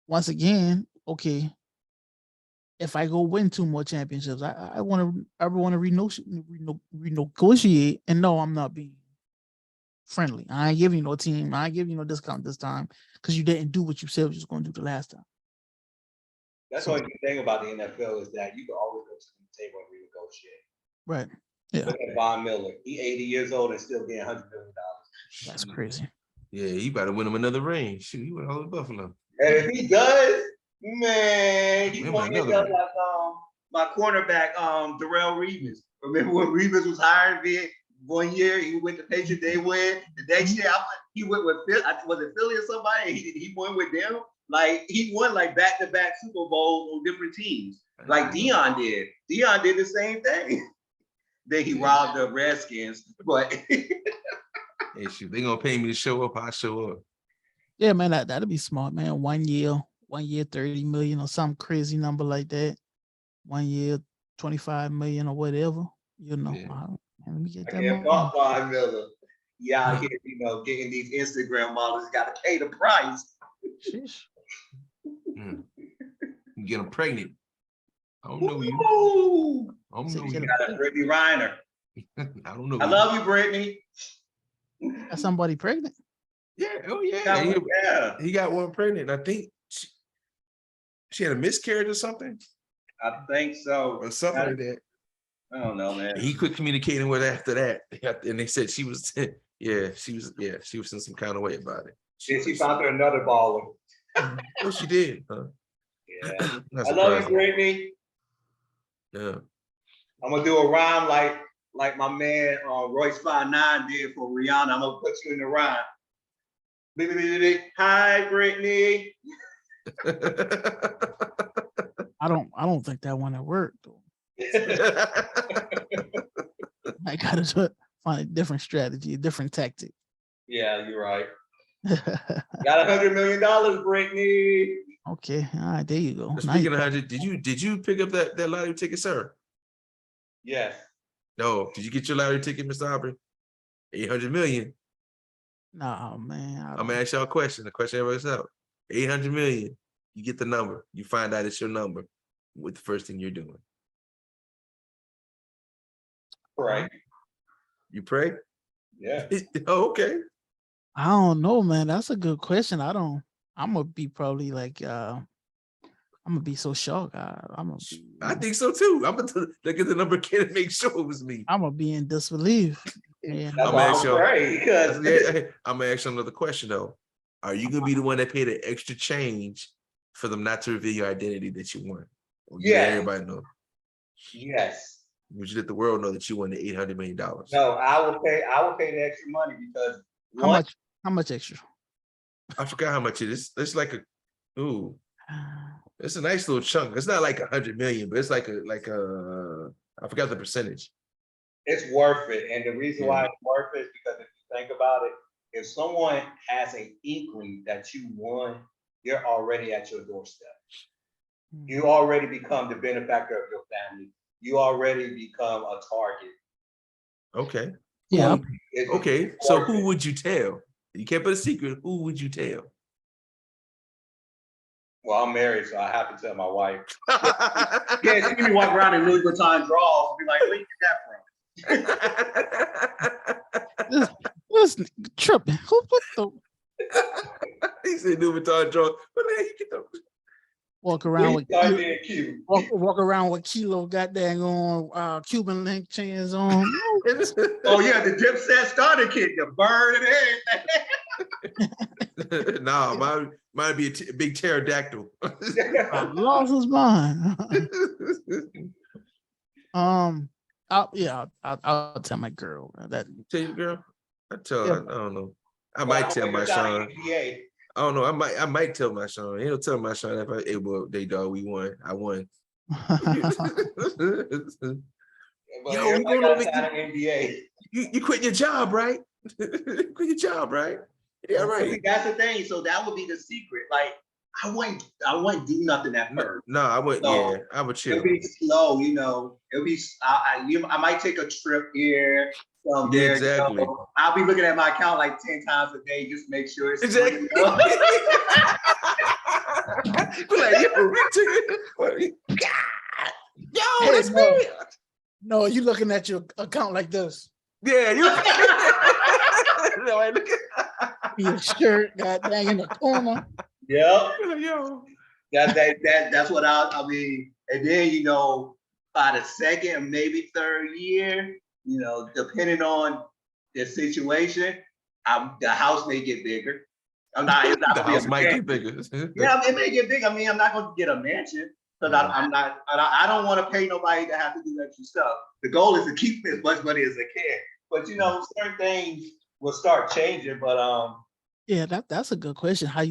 once again, okay, if I go win 2 more championships, I want to renegotiate. And no, I'm not being friendly. I ain't giving you no team. I ain't giving you no discount this time because you didn't do what you said you was going to do the last time.
That's the only thing about the NFL is that you can always go to the table and renegotiate.
Right. Yeah.
Look at Von Miller. He's 80 years old and still getting $100 million.
That's crazy.
Yeah, he about to win him another ring. Shoot, he went all to Buffalo.
And if he does, man, he's going to end up like my cornerback, Darrell Reeves. Remember when Reeves was hired 1 year? He went to Patriots, they win. The next year, he went with Philly. Was it Philly or somebody? He went with them. Like he won like back-to-back Super Bowls on different teams. Like Dion did. Dion did the same thing. Then he robbed the Redskins, but
hey, shoot, they gonna pay me to show up. I show up.
Yeah, man, that'd be smart, man. 1 year, 30 million or some crazy number like that. 1 year, 25 million or whatever. You know,
Yeah.
let me get
I
that
can't
money.
bump $5 million. Yeah, out here, getting these Instagram models got to pay the price.
Sheesh.
You get them pregnant. I don't know you.
Ooh.
I don't
So
know
you
you.
gotta-
Brittany Reiner.
I don't know.
I love you, Brittany.
Got somebody pregnant?
Yeah. Oh yeah.
Yeah.
He got one pregnant. I think she had a miscarriage or something.
I think so.
Or something like that.
I don't know, man.
And he quit communicating with her after that. And they said she was, she was in some kind of way about it.
Then she found her another baller.
Oh, she did. Huh?
Yeah.
Not
I love you,
surprising.
Brittany.
Yeah.
I'm gonna do a rhyme like my man Royce 5'9" did for Rihanna. I'm gonna put you in the rhyme. Hi, Brittany.
I don't think that one will work though. I gotta find a different strategy, a different tactic.
Yeah, you're right. Got $100 million, Brittany.
Okay, all right, there you go.
Speaking of 100, did you pick up that lottery ticket, sir?
Yes.
No. Did you get your lottery ticket, Mr. Aubrey? 800 million.
No, man.
I'm gonna ask y'all a question. The question everybody's out. 800 million. You get the number. You find out it's your number. What's the first thing you're doing?
Right.
You pray?
Yeah.
Oh, okay.
I don't know, man. That's a good question. I'm gonna be probably like I'm gonna be so shocked.
I think so too. I'm gonna look at the number again and make sure it was me.
I'm gonna be in disbelief. Yeah.
That's why I'm afraid, because
I'm gonna ask you another question though. Are you gonna be the one that paid the extra change for them not to reveal your identity that you won?
Yeah.
Everybody know.
Yes.
Would you let the world know that you won the $800 million?
No, I will pay the extra money because
How much extra?
I forgot how much it is. It's like it's a nice little chunk. It's not like 100 million, but it's like I forgot the percentage.
it's worth it. And the reason why it's worth it is because if you think about it, if someone has an inkling that you won, you're already at your doorstep. You already become the benefactor of your family. You already become a target.
Okay.
Yeah.
Okay. So who would you tell? You can't put a secret. Who would you tell?
Well, I'm married, so I have to tell my wife. Yeah, see me walk around in Louis Vuitton drawers and be like, where you get that from?
Listen, tripping. What the?
He said Louis Vuitton drawers. What the hell you get those?
Walk around with
cute.
walk around with Kilo got dang on Cuban link chains on.
Oh yeah, the Dipset starter kit, the bird and everything.
Nah, mine be a big pterodactyl.
I lost his mind. I'll tell my girl that.
Tell your girl? I don't know. I
Well,
might tell my son.
NBA.
I don't know. I might tell my son. He'll tell my son if they dog, we won. I won. Yo, you going over
NBA.
You quit your job, right? Quit your job, right? Yeah, right.
That's the thing. So that would be the secret. Like I wouldn't do nothing at first.
No, I wouldn't.
So,
yeah, I would chill.
It'll be slow, It'll be. I might take a trip here. There,
exactly.
I'll be looking at my account like 10 times a day, just make sure it's
exactly. Be like, yo, that's me.
No, you looking at your account like this.
Yeah, you. No, I look at
your shirt, got dang in the corner.
Yep.
Yo.
That's what I mean. And then by the second, maybe third year, depending on the situation, the house may get bigger.
The house might get bigger.
Yeah, it may get big. I mean, I'm not going to get a mansion because I don't want to pay nobody to have to do extra stuff. The goal is to keep as much money as I can. But certain things will start changing. But
Yeah, that's a good question. How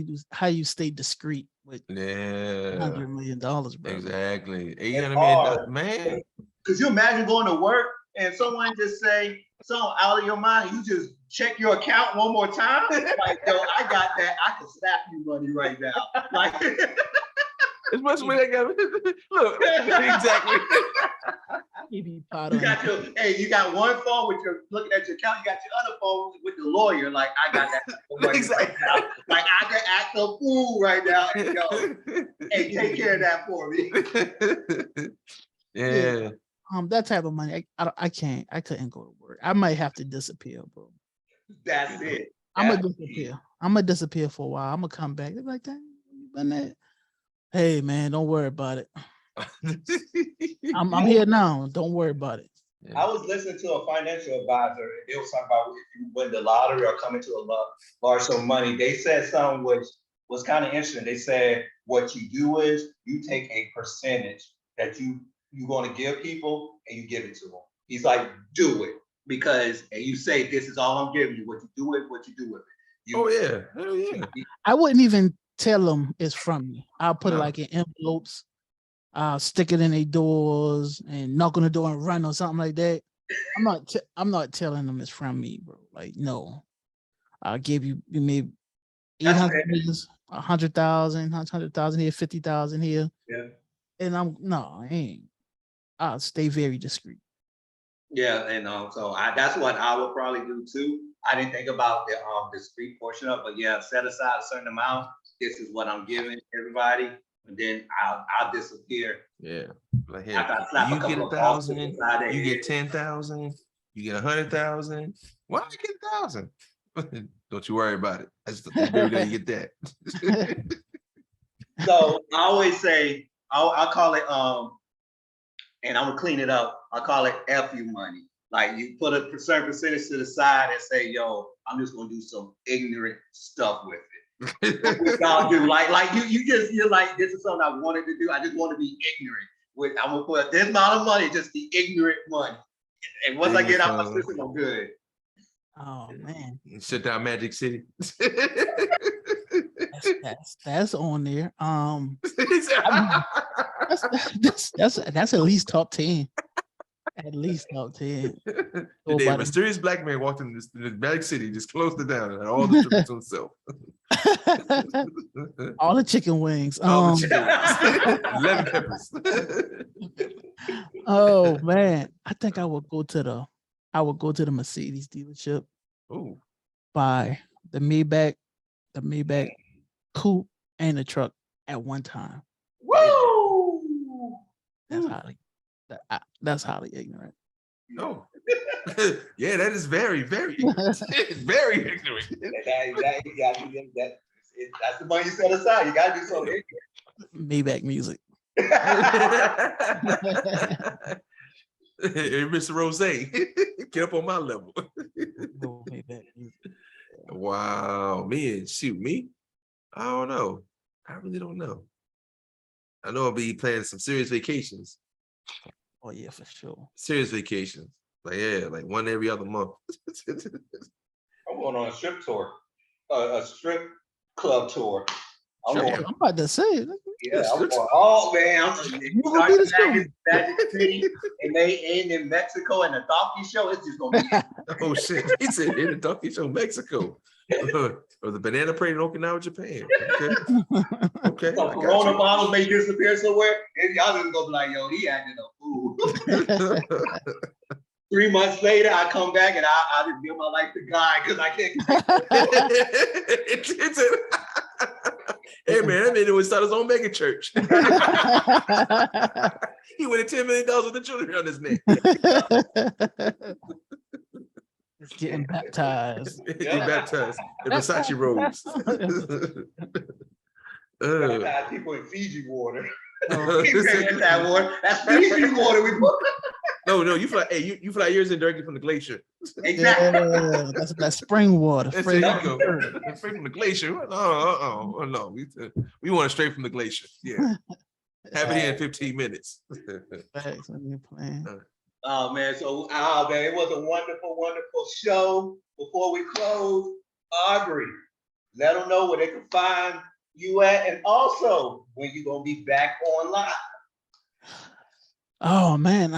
you stay discreet with
Yeah,
$100 million, brother?
exactly.
It's
800
hard.
million, man.
Could you imagine going to work and someone just say, "So out of your mind, you just check your account one more time"? Like, yo, I got that. I can snap you money right now. Like,
As much as I got. Look, exactly.
He be
you got you got one phone with your looking at your account. You got your other phone with the lawyer. Like, I got that money right now. Like, I can act a fool right now and go, hey, take care of that for me.
Yeah.
That type of money, I couldn't go to work. I might have to disappear, bro.
That's it.
I'm gonna disappear. I'm gonna disappear for a while. I'm gonna come back. They're like, "Dang, you been there?" Hey man, don't worry about it. I'm here now. Don't worry about it.
I was listening to a financial advisor, and they was talking about if you win the lottery or come into a large sum of money. They said something which was kind of interesting. They said what you do is you take a percentage that you're going to give people and you give it to them. He's like, do it because, and you say, this is all I'm giving you. What you do with what you do with it.
Oh yeah, hell yeah.
I wouldn't even tell them it's from me. I'll put it like in envelopes. I'll stick it in their doors and knock on the door and run or something like that. I'm not telling them it's from me, bro. Like, no. I'll give you maybe 800 years, 100,000, 100,000 here, 50,000 here.
Yeah.
And I ain't. I'll stay very discreet.
Yeah, and so that's what I would probably do too. I didn't think about the discrete portion of it, but yeah, set aside a certain amount. This is what I'm giving everybody, and then I'll disappear.
Yeah. Like here,
you
get 1,000, you get 10,000, you get 100,000. Why I get 1,000? Don't you worry about it. I just every day you get that.
So I always say I'll call it and I'm gonna clean it up. I call it FU money. Like you put a certain percentage to the side and say, yo, I'm just gonna do some ignorant stuff with it. What y'all do? Like you're like, this is something I wanted to do. I just want to be ignorant. I'm gonna put this amount of money, just the ignorant money. And once I get out my system, I'm good.
Oh man.
Shut down Magic City.
That's on there. That's at least top 10. At least top 10.
Today, a mysterious black man walked in this Magic City, just closed it down, and had all the strippers to himself.
All the chicken wings.
All the chicken wings. 11 peppers.
Oh man, I think I would go to the Mercedes dealership.
Oh,
Buy the Maybach coupe and the truck at one time.
Woo!
That's highly ignorant.
no. Yeah, that is very, very ignorant. Very ignorant.
That's the money you set aside. You gotta do something ignorant.
Maybach music.
Hey, Mr. Rose, get up on my level.
No Maybach music.
Wow, me? I don't know. I really don't know. I know I'll be planning some serious vacations.
Oh yeah, for sure.
Serious vacations. Like like one every other month.
I'm going on a strip tour, a strip club tour.
I'm about to say.
Yeah, I'm going. Oh man, I'm Magic City, and they end in Mexico, and the donkey show is just gonna be.
Oh shit! He said in the donkey show, Mexico, or the banana parade in Okinawa, Japan. Okay.
So Corona bottles may disappear somewhere, and y'all just gonna be like, "Yo, he acting a fool." 3 months later, I come back and I just give my life to God because I can't.
Hey man, that man would start his own mega church. He went $10 million with the children on his neck.
It's getting baptized.
Getting baptized in Versace robes.
Baptize people in Fiji water. That water. That's Fiji water. We put.
No, you fly. Hey, you fly yours in directly from the glacier.
Exactly.
Yeah, that's spring water.
Straight from the glacier. Oh, no. We want it straight from the glacier. Yeah. Have it here in 15 minutes.
Thanks when you're playing.
Oh man, it was a wonderful, wonderful show. Before we close, Aubrey, Let them know where they can find you at, and also when you're gonna be back on live.
Oh man,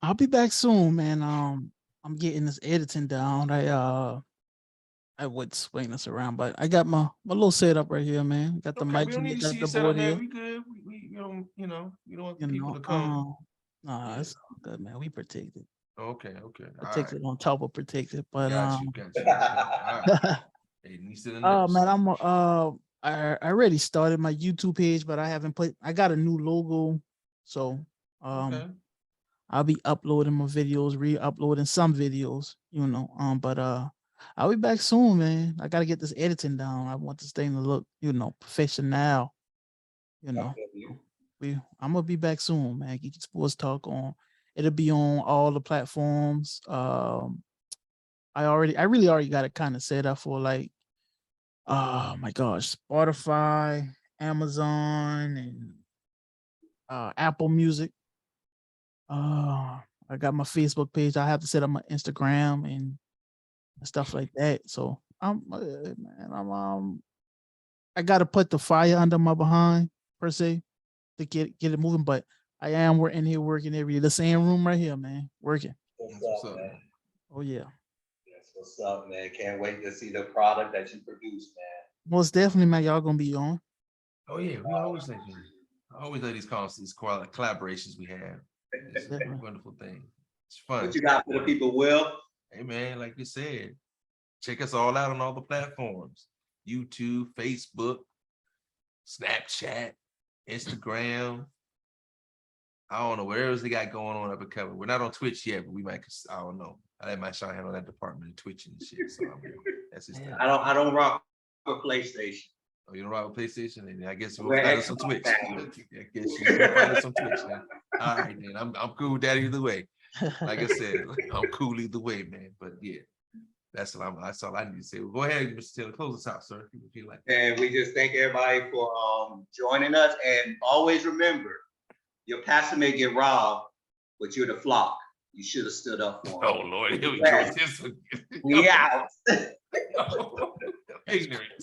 I'll be back soon, man. I'm getting this editing down. I would swing this around, but I got my little setup right here, man. Got the
Okay, we
mics
don't
and
need to
got
see
the
you set up,
board
man.
here.
We good. We don't, we don't want
You
people
know,
to come.
nah,
Yeah.
it's all good, man. We protected.
Okay, all right.
Protected on top of protected. But
Got you. Okay, all right. Hey, needs to the
oh
next.
man, I already started my YouTube page, but I haven't I got a new logo. So
Okay.
I'll be uploading my videos, re-uploading some videos, but I'll be back soon, man. I gotta get this editing down. I want this thing to look, professional. I'm gonna be back soon, man. Geek Sports Talk it'll be on all the platforms. I really already got it kind of set up for like, oh my gosh, Spotify, Amazon, and Apple Music. I got my Facebook page. I have to set up my Instagram and stuff like that. So I gotta put the fire under my behind per se to get it moving. But I am in here working every day. The same room right here, man. Working.
What's up, man?
Oh yeah.
That's what's up, man. Can't wait to see the product that you produce, man.
Most definitely, man. Y'all gonna be on.
Oh yeah, we always like that. I always like these collaborations we have. It's a wonderful thing. It's fun.
What you got for the people, Will?
Hey man, like you said, check us all out on all the platforms: YouTube, Facebook, Snapchat, Instagram. I don't know where else they got going on up and coming. We're not on Twitch yet, but we might. I don't know. I let my Sean handle that department of Twitch and shit. So that's his thing.
I don't rock with PlayStation.
Oh, you don't rock with PlayStation? And I guess we'll find us on Twitch. I guess you can find us on Twitch now. All right, then. I'm cool with that either way. Like I said, I'm cool either way, man. But yeah, that's all I need to say. Well, go ahead, Mr. Taylor, close us out, sir. If you feel like.
And we just thank everybody for joining us. And always remember, your pastor may get robbed, but you're the flock. You should have stood up for him.
Oh Lord, here we go.
We out.
Ignorant.